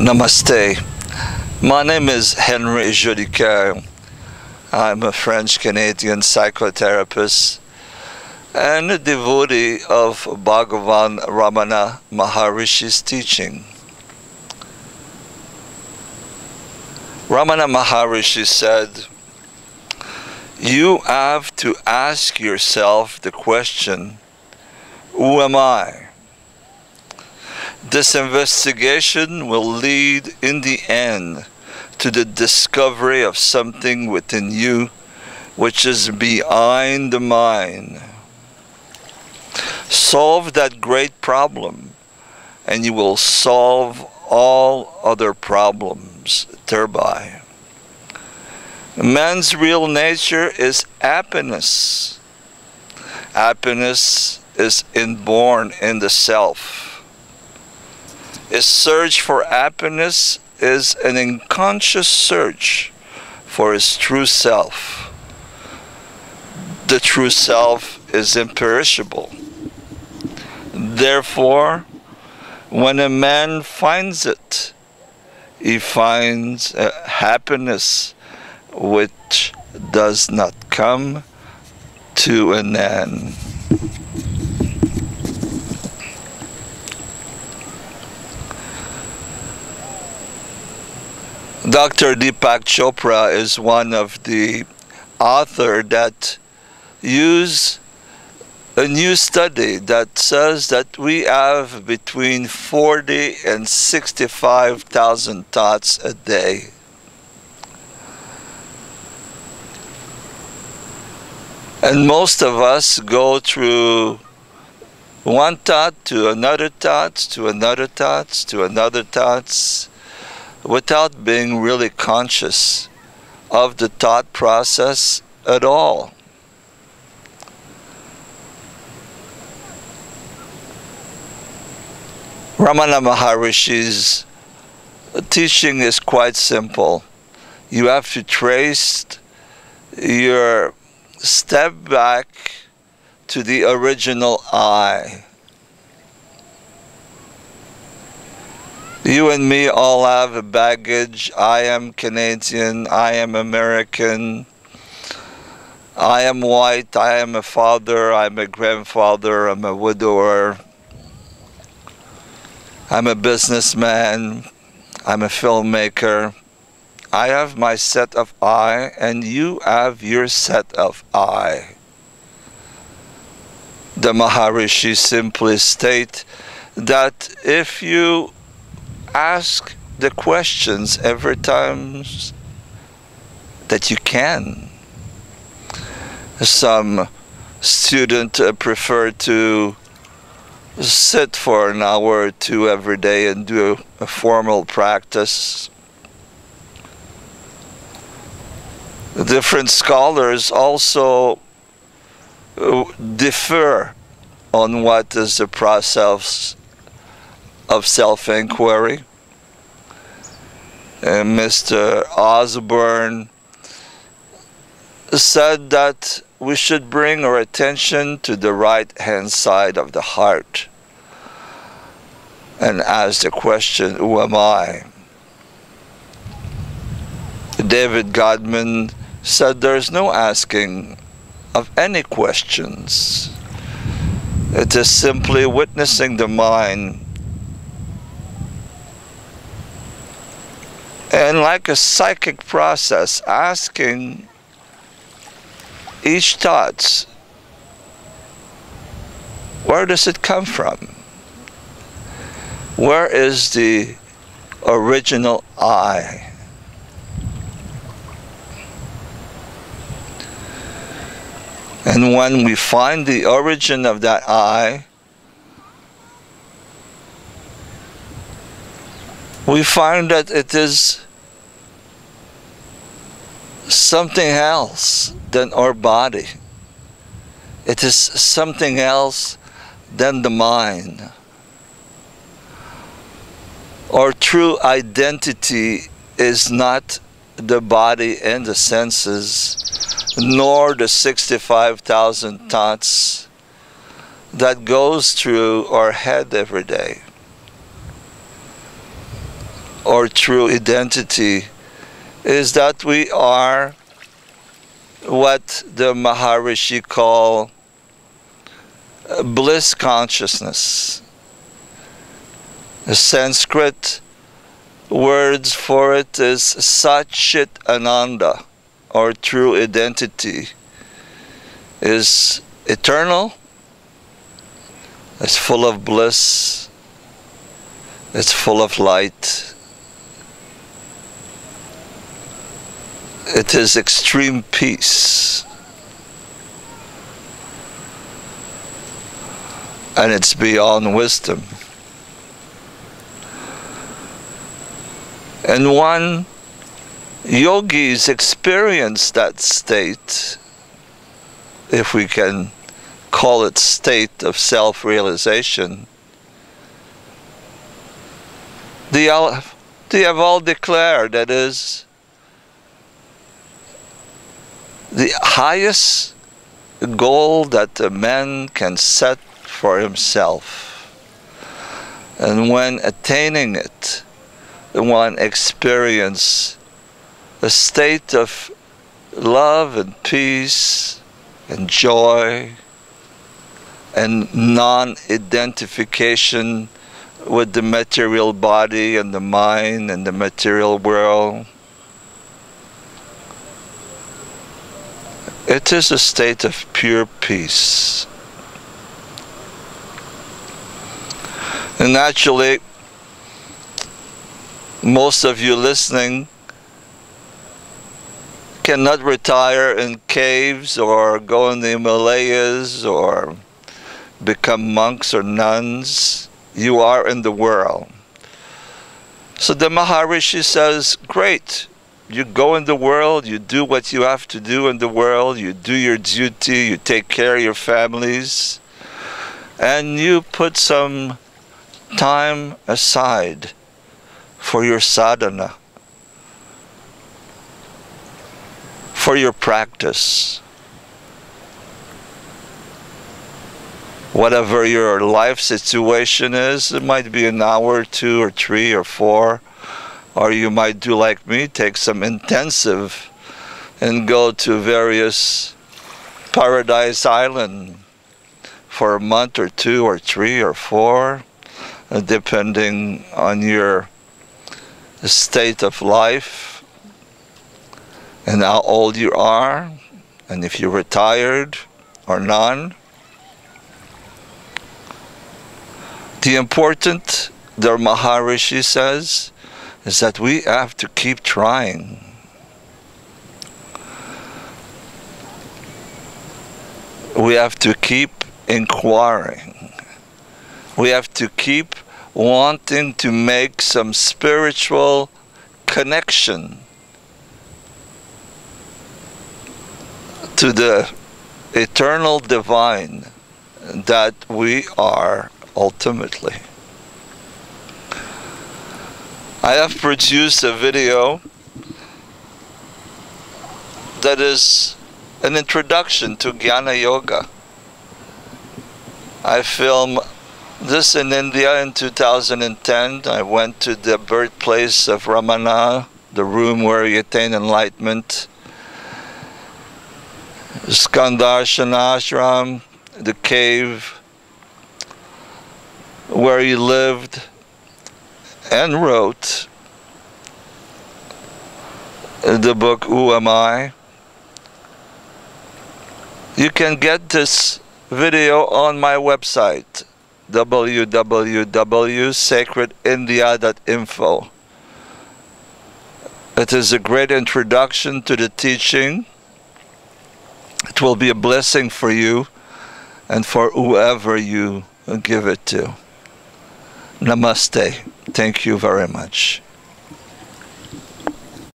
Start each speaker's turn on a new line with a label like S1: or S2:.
S1: Namaste. My name is Henry Jolicoeur. I'm a French-Canadian psychotherapist and a devotee of Bhagavan Ramana Maharshi's teaching. Ramana Maharshi said, "You have to ask yourself the question, who am I? This investigation will lead in the end to the discovery of something within you which is behind the mind. Solve that great problem and you will solve all other problems thereby. Man's real nature is happiness. Happiness is inborn in the self. His search for happiness is an unconscious search for his true self. The true self is imperishable. Therefore, when a man finds it, he finds a happiness which does not come to an end." Dr. Deepak Chopra is one of the authors that use a new study that says that we have between 40 and 65,000 thoughts a day. And most of us go through one thought to another thought to another thought to another thoughts without being really conscious of the thought process at all. Ramana Maharshi's teaching is quite simple. You have to trace your step back to the original I. You and me all have a baggage. I am Canadian, I am American, I am white, I am a father, I'm a grandfather, I'm a widower, I'm a businessman, I'm a filmmaker. I have my set of I, and you have your set of I. The Maharshi simply state that if you ask the questions every time that you can. Some students prefer to sit for an hour or two every day and do a formal practice. Different scholars also differ on what is the process of self-inquiry. Mr. Osborne said that we should bring our attention to the right-hand side of the heart and ask the question, who am I? David Godman said there's no asking of any questions. It is simply witnessing the mind. And like a psychic process, asking each thought, where does it come from? Where is the original I? And when we find the origin of that I, we find that it is something else than our body. It is something else than the mind. Our true identity is not the body and the senses, nor the 65,000 thoughts that goes through our head every day. or true identity is that we are what the Maharshi call bliss consciousness. The Sanskrit words for it is Satchit Ananda, or true identity, is eternal, it's full of bliss, it's full of light. It is extreme peace. And it's beyond wisdom. And one yogis experience that state, if we can call it state of self-realization. They have all declared that is the highest goal that a man can set for himself. And when attaining it, one experience a state of love and peace and joy and non-identification with the material body and the mind and the material world. It is a state of pure peace. And naturally, most of you listening cannot retire in caves or go in the Himalayas or become monks or nuns. You are in the world. So the Maharishi says, great, you go in the world, you do what you have to do in the world, you do your duty, you take care of your families, and you put some time aside for your sadhana, for your practice. Whatever your life situation is, it might be an hour, 2 or 3 or 4, or you might do like me, take some intensive and go to various paradise island for a month or 2 or 3 or 4, depending on your state of life and how old you are, and if you're retired or not. The important, the Maharishi says, is that we have to keep trying. We have to keep inquiring. We have to keep wanting to make some spiritual connection to the eternal divine that we are ultimately. I have produced a video that is an introduction to Jnana Yoga. I filmed this in India in 2010. I went to the birthplace of Ramana, the room where he attained enlightenment, Skandashana Ashram, the cave where he lived and wrote the book Who Am I? You can get this video on my website, www.sacredindia.info. It is a great introduction to the teaching. It will be a blessing for you and for whoever you give it to. Namaste. Thank you very much.